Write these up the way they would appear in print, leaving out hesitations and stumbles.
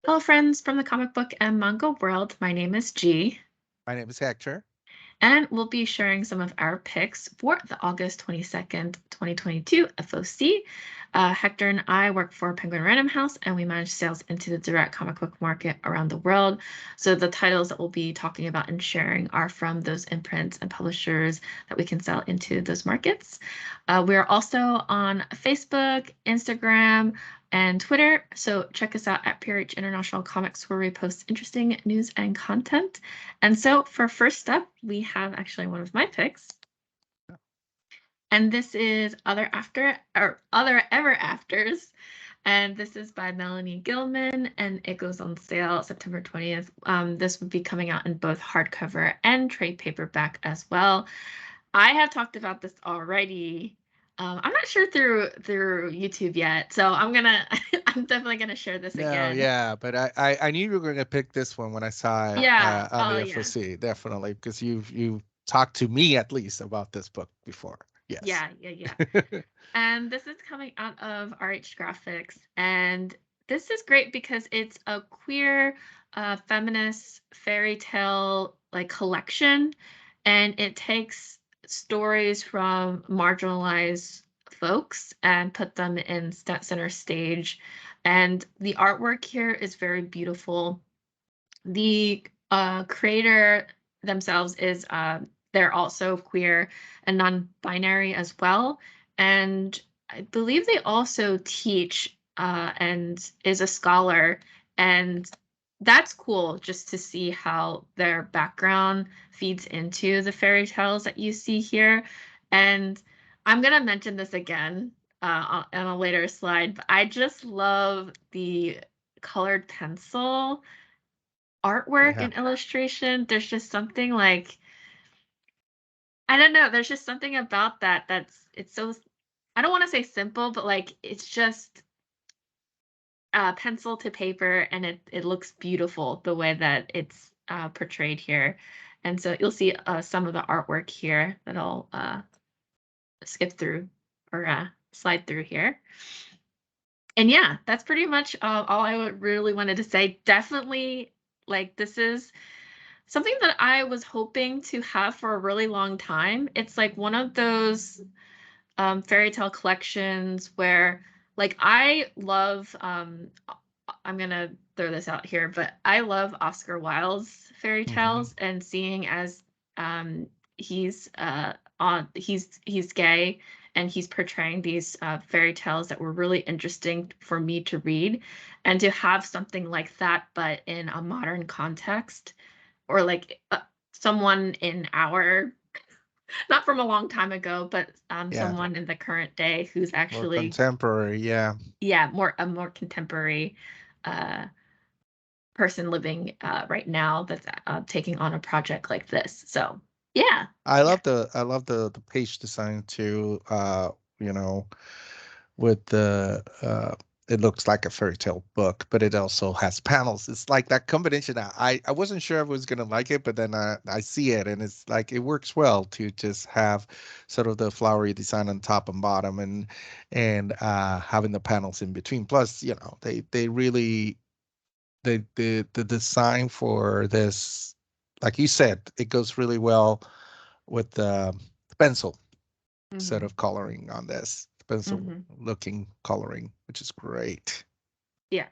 Hello, friends from the comic book and manga world. My name is G, My name is Hector. and we'll be sharing some of our picks for the August 22nd, 2022 FOC. Hector and I work for Penguin Random House, and we manage sales into the direct comic book market around the world. So the titles that we'll be talking about and sharing are from those imprints and publishers that we can sell into those markets. We are also on Facebook, Instagram, and Twitter. So check us out at PRH International Comics, where we post interesting news and content. And so for first up, we have actually one of my picks. And this is Other Ever Afters. And this is by Melanie Gilman, and it goes on sale September 20th. This would be coming out in both hardcover and trade paperback as well. I have talked about this already. I'm not sure through YouTube yet, so I'm definitely gonna share this No, again. yeah, but I knew you were going to pick this one when I saw it Yeah. on Oh, the yeah. FOC, definitely, because you've talked to me at least about this book before. Yes. Yeah. And this is coming out of RH Graphics, and this is great because it's a queer, feminist fairy tale like collection, and it takes stories from marginalized folks and put them in center stage. And the artwork here is very beautiful. The creator themselves is they're also queer and non-binary as well, and I believe they also teach and is a scholar, and that's cool just to see how their background feeds into the fairy tales that you see here. And I'm gonna mention this again on a later slide, but I just love the colored pencil artwork Yeah. and illustration. There's just something like, I don't know, there's just something about it's so, I don't want to say simple, but like it's just pencil to paper, and it looks beautiful the way that it's portrayed here. And so you'll see some of the artwork here that I'll skip through or slide through here. And yeah, that's pretty much all I really wanted to say. Definitely, like, this is something that I was hoping to have for a really long time. It's like one of those fairy tale collections where, like, I love, I'm gonna throw this out here, but I love Oscar Wilde's fairy Hmm. tales, and seeing as he's he's gay, and he's portraying these fairy tales that were really interesting for me to read, and to have something like that but in a modern context, or like someone in our, not from a long time ago, but Yeah. someone in the current day who's More actually, contemporary. Yeah. yeah, more contemporary uh person living right now that's taking on a project like this. So yeah. I love the page design too. You know, with the it looks like a fairy tale book, but it also has panels. It's like that combination. I wasn't sure I was gonna like it, but then I see it, and it's like it works well to just have sort of the flowery design on top and bottom, and having the panels in between. Plus, they really the design for this, like you said, it goes really well with the pencil sort Hmm. of coloring on this pencil Hmm. looking coloring, which is great. Yeah,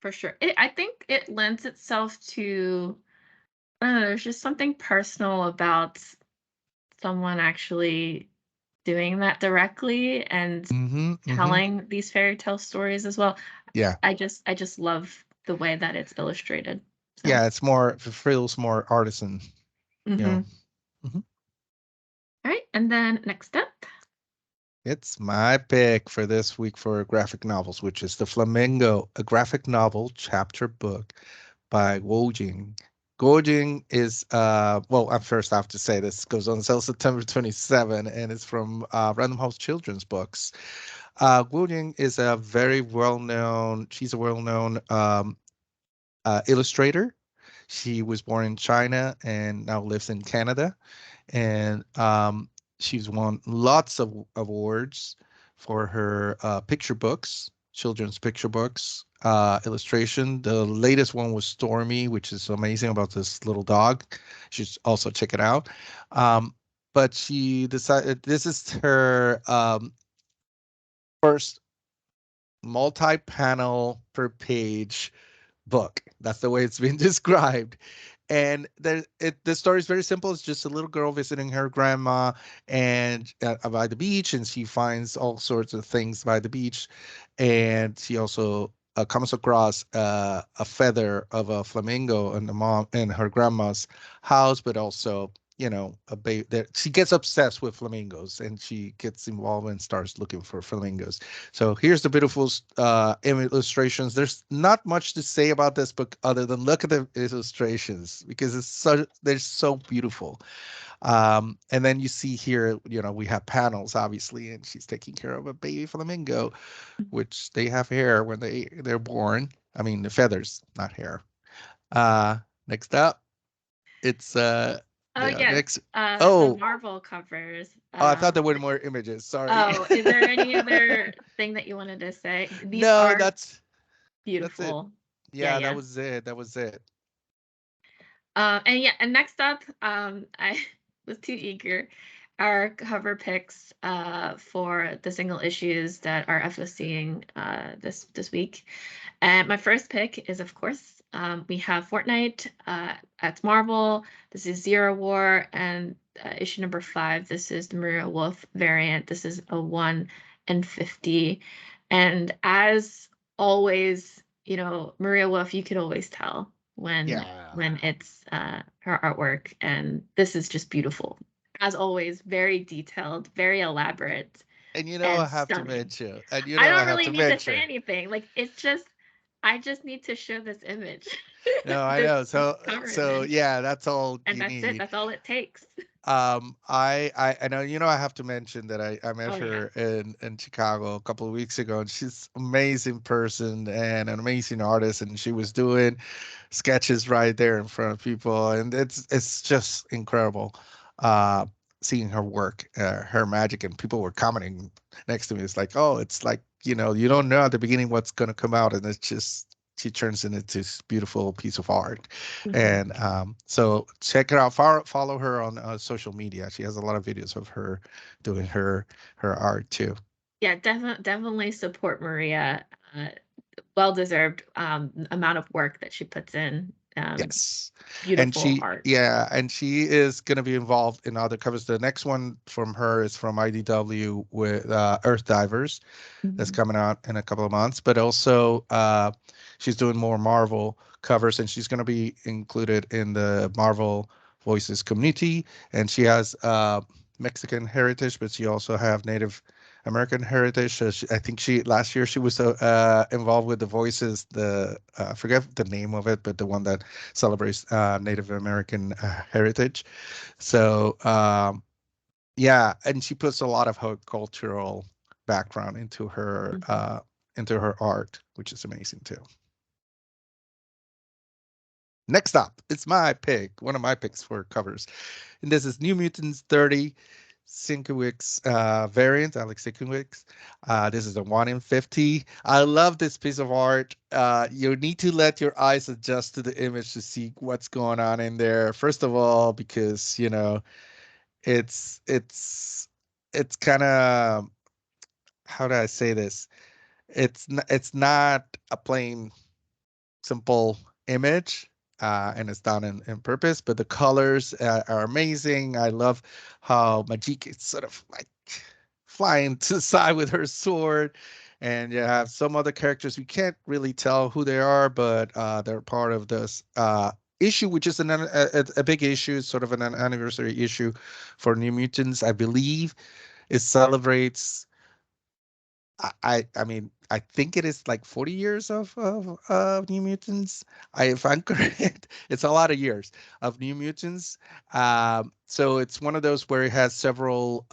for sure. I think it lends itself to, I don't know, there's just something personal about someone actually doing that directly and Mm-hmm. telling these fairy tale stories as well. Yeah. I just love the way that it's illustrated. So, Yeah, it feels more artisan, you know. mhm. Hmm. All right, and then next up. It's my pick for this week for graphic novels, which is the Flamingo, a graphic novel chapter book by Wojing. Wojing is well, at first I have to say this goes on sale September 27, and it's from Random House Children's Books. Wojing is a very well-known, she's a well-known illustrator. She was born in China and now lives in Canada, and she's won lots of awards for her picture books. children's picture books illustration. The latest one was Stormy, which is amazing, about this little dog. You should also check it out. But she decided this is her first multi-panel per page book. That's the way it's been described. And the story is very simple. It's just a little girl visiting her grandma and by the beach, and she finds all sorts of things by the beach. And she also comes across a feather of a flamingo in the mom in her grandma's house, but also, a baby that she gets obsessed with flamingos, and she gets involved and starts looking for flamingos. So here's the beautiful illustrations. There's not much to say about this book other than look at the illustrations, because they're so beautiful. And then you see here, we have panels, obviously, and she's taking care of a baby flamingo, which they have hair when they're born. I mean, the feathers, not hair. Next up, it's Oh yes, next. the Oh, Marvel covers. I thought there were more images. Sorry. Oh, is there any other thing that you wanted to say? These No, are that's it. beautiful. Yeah, Yeah, that yeah. was it. That was it. And next up, I was too eager. Our cover picks for the single issues that are FOCing this week. And my first pick is, of course, we have Fortnite at Marvel. This is Zero War, and issue number 5. This is the Maria Wolf variant. This is a 1 in 50. And as always, Maria Wolf, you could always tell when it's her artwork, and this is just beautiful. As always, very detailed, very elaborate, And I and have to stunning. mention, I don't really need to say anything. Like, it's just, I just need to show this image. No, I this know. cover So image. yeah, that's all And you that's it. need. That's all it takes. I know, I have to mention that I met Oh yeah. her in Chicago a couple of weeks ago, and she's an amazing person and an amazing artist, and she was doing sketches right there in front of people, and it's just incredible uh seeing her work, her magic, and people were commenting next to me. It's like, oh, it's like, you don't know at the beginning what's going to come out, and it's just she turns into this beautiful piece of art. Mhm. And so check her out, follow her on social media. She has a lot of videos of her doing her art too. Yeah, definitely support Maria. Well deserved amount of work that she puts in. Yes. Beautiful art. And she is going to be involved in other covers. The next one from her is from IDW with Earth Divers. That's Mhm. coming out in a couple of months. But also, she's doing more Marvel covers, and she's going to be included in the Marvel Voices community. And she has Mexican heritage, but she also have Native American heritage. So I think last year she was involved with the Voices. I forget the name of it, but the one that celebrates Native American heritage. So yeah, and she puts a lot of her cultural background Mhm. into her art, which is amazing too. Next up, it's my pick, one of my picks for covers, and this is New Mutants 30 Sienkiewicz variant, Alex Sienkiewicz. This is a 1 in 50. I love this piece of art. You need to let your eyes adjust to the image to see what's going on in there. First of all, because it's it's it's kind of, how do I say this? It's not a plain simple image, and it's done in purpose, but the colors are amazing. I love how Majik is sort of like flying to the side with her sword, and you have some other characters we can't really tell who they are, but they're part of this issue, which is a big issue, sort of an anniversary issue for New Mutants, I believe. It celebrates, I mean, I think it is like 40 years of New Mutants. If I'm correct, it's a lot of years of New Mutants. So it's one of those where it has several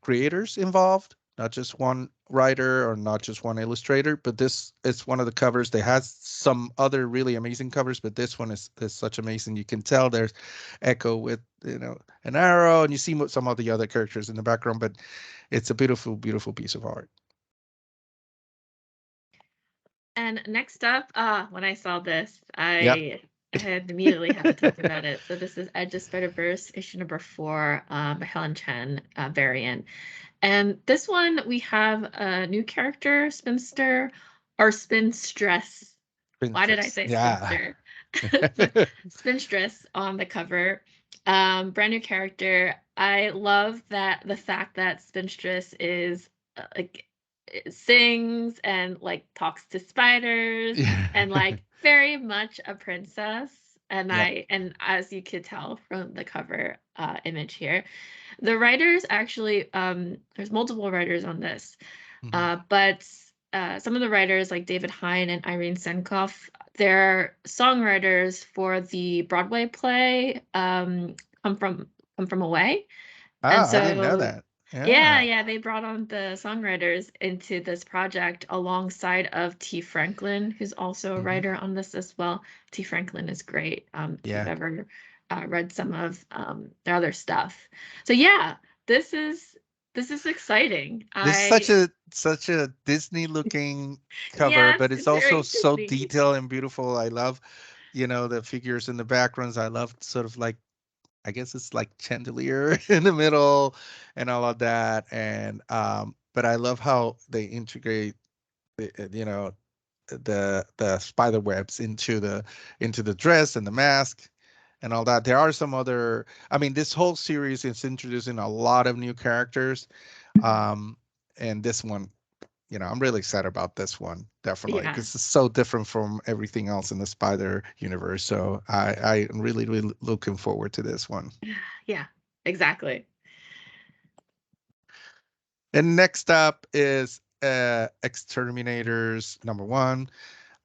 creators involved, not just one writer or not just one illustrator. But this is one of the covers. They has some other really amazing covers, but this one is such amazing. You can tell there's Echo with, an arrow, and you see some of the other characters in the background, but it's a beautiful, beautiful piece of art. And next up, when I saw this, Yeah. I had immediately had to talk about it. So this is Edge of Spider-Verse, issue number 4, by Helen Chen, variant. And this one, we have a new character, Spinster, or Spinstress. Why did I Pinterest. say Yeah. spinster? Spinstress on the cover. Brand new character. I love that the fact that Spinstress is like sings and like talks to spiders and like very much a princess. And Yep. and as you could tell from the cover image here, the writers actually there's multiple writers on this, Mhm. but some of the writers like David Hine and Irene Senkoff, they're songwriters for the Broadway play Come From Away. And Ah, I didn't know so that. yeah, Yeah. yeah, they brought on the songwriters into this project alongside of T. Franklin, who's also a Hmm. writer on this as well. T. Franklin is great. If you've Yeah. ever read some of their other stuff. So yeah, this is exciting. This is such a Disney looking cover, Yes, but it's it's also very so Disney. detailed and beautiful. I love, the figures in the backgrounds. I love sort of like, I guess it's like chandelier in the middle and all of that. And but I love how they integrate the spider webs into the dress and the mask and all that. There are some other, I mean, this whole series is introducing a lot of new characters. Um, and this one, I'm really excited about this one, definitely, Yeah, because it's so different from everything else in the Spider universe. So I'm really, really looking forward to this one. yeah, exactly. And next up is Exterminators #1,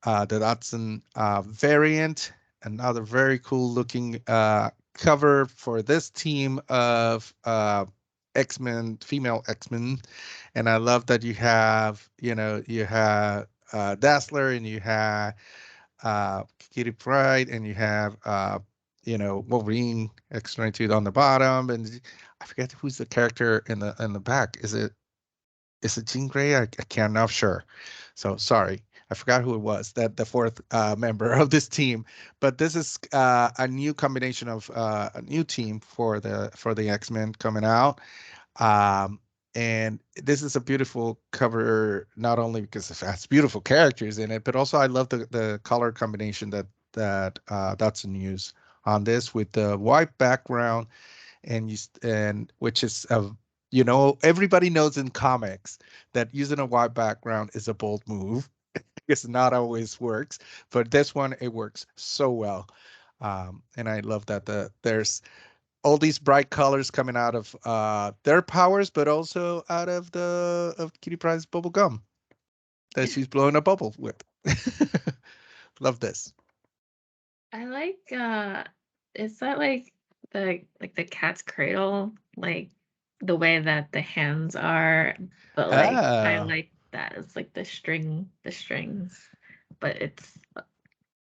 the Datsun variant. Another very cool looking cover for this team of X-Men, female X-Men. And I love that you have Dazzler, and you have Kitty Pryde, and you have Wolverine X-22 on the bottom, and I forget who's the character in the back. Is it Jean Grey? I can't. Not sure. So sorry, I forgot who it was. That the fourth member of this team. But this is a new combination of a new team for the X-Men coming out. Um, and this is a beautiful cover, not only because it has beautiful characters in it, but also I love the color combination that Dotson used on this, with the white background, and which is everybody knows in comics that using a white background is a bold move. It's not always works, but this one, it works so well. And I love that there's all these bright colors coming out of their powers, but also out of Kitty Pryde's bubble gum that she's blowing a bubble with. Love this. I like is that like the cat's cradle, like the way that the hands are, but like I Oh, like that. It's like the strings, but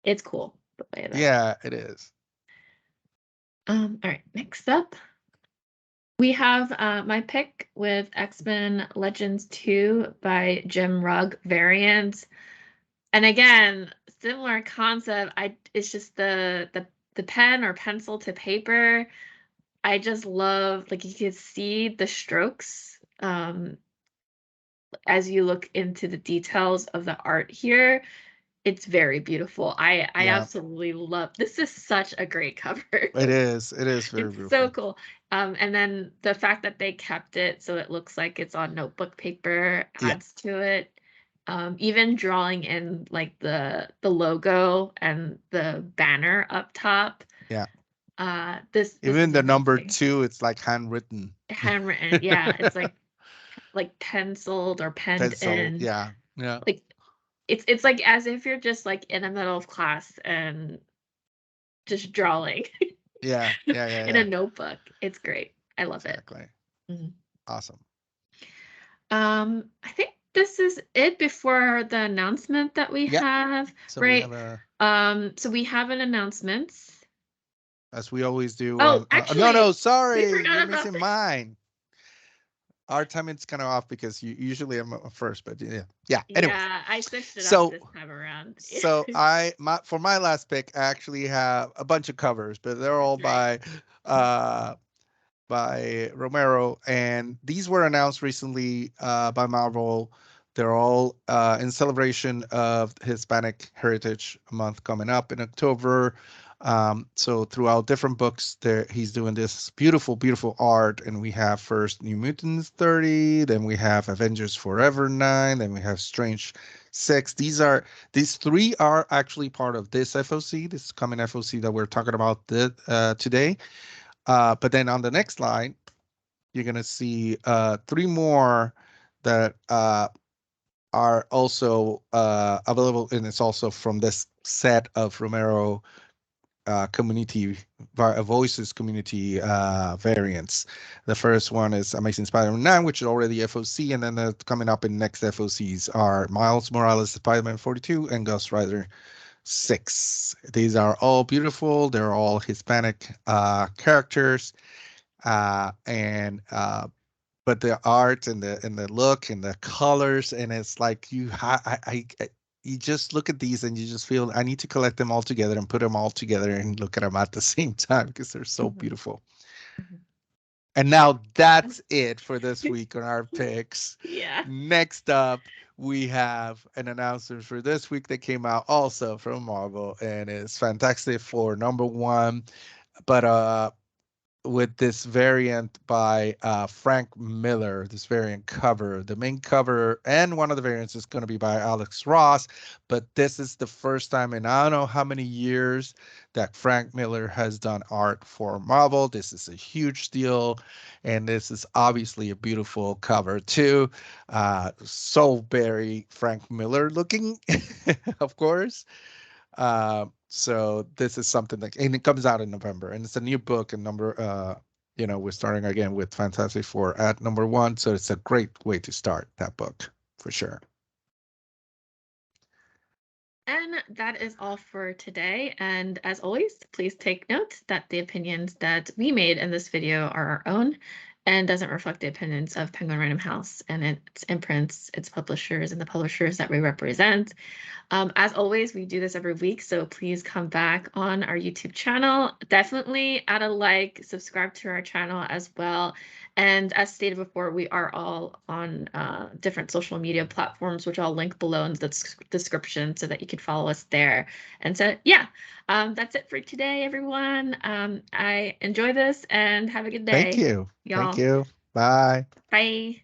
it's cool the way that. yeah, it is. All right, next up we have my pick with X-Men Legends 2 by Jim Rugg variant. And again, similar concept. It's just the pen or pencil to paper. I just love, like, you can see the strokes as you look into the details of the art here. It's very beautiful. I Yeah, absolutely love, this is such a great cover. it is. It is very It's so beautiful. cool. And then the fact that they kept it so it looks like it's on notebook paper Yeah, adds to it. Even drawing in like the logo and the banner up top. yeah. This Even is the number amazing. 2, it's like handwritten. Handwritten, yeah. It's like penciled or penned Pencil. in. Yeah, yeah, Like it's like as if you're just like in the middle of class and just drawing yeah, yeah, yeah, in a yeah. notebook. It's great. I love it. Exactly. Mhm. Awesome. I think this is it before the announcement that we Yeah. have, So we right? have So we have an announcement. as we always do Oh, no, no, actually, we sorry, you're forgot about missing this. mine. our timing's kind of off because you usually I'm first, but yeah. Anyways, Yeah, I switched it up so this time around. for my last pick, I actually have a bunch of covers, but they're all Great. by Romero, and these were announced recently by Marvel. They're all in celebration of Hispanic Heritage Month coming up in October. So throughout different books, there he's doing this beautiful, beautiful art, and we have first New Mutants 30, then we have Avengers Forever 9, then we have Strange 6. These three are actually part of this FOC, this coming FOC that we're talking about today. But then on the next line, you're gonna see three more that are also available, and it's also from this set of Romero community voices community variants. The first one is Amazing Spider-Man 9, which is already FOC, and then coming up in next FOCs are Miles Morales Spider-Man 42 and Ghost Rider 6. These are all beautiful. They're all Hispanic characters, and but the art and the look and the colors, and it's like you just look at these and you just feel I need to collect them all together and put them all together and look at them at the same time because they're so beautiful. And now that's it for this week on our picks. Yeah. Next up, we have an announcement for this week that came out also from Marvel, and it's Fantastic Four #1. But with this variant by Frank Miller, this variant cover. The main cover and one of the variants is going to be by Alex Ross, but this is the first time in I don't know how many years that Frank Miller has done art for Marvel. This is a huge deal, and this is obviously a beautiful cover too. So very Frank Miller looking, of course. So this is something that, and it comes out in November, and it's a new book, and we're starting again with Fantastic Four at #1, so it's a great way to start that book for sure. And that is all for today. And as always, please take note that the opinions that we made in this video are our own and doesn't reflect the opinions of Penguin Random House and its imprints, its publishers, and the publishers that we represent. As always, we do this every week, so please come back on our YouTube channel. Definitely add a like, subscribe to our channel as well. And as stated before, we are all on different social media platforms, which I'll link below in the description so that you can follow us there. And so, yeah, that's it for today, everyone. I enjoy this and have a good day. Thank you. Y'all. Thank you. Bye. Bye.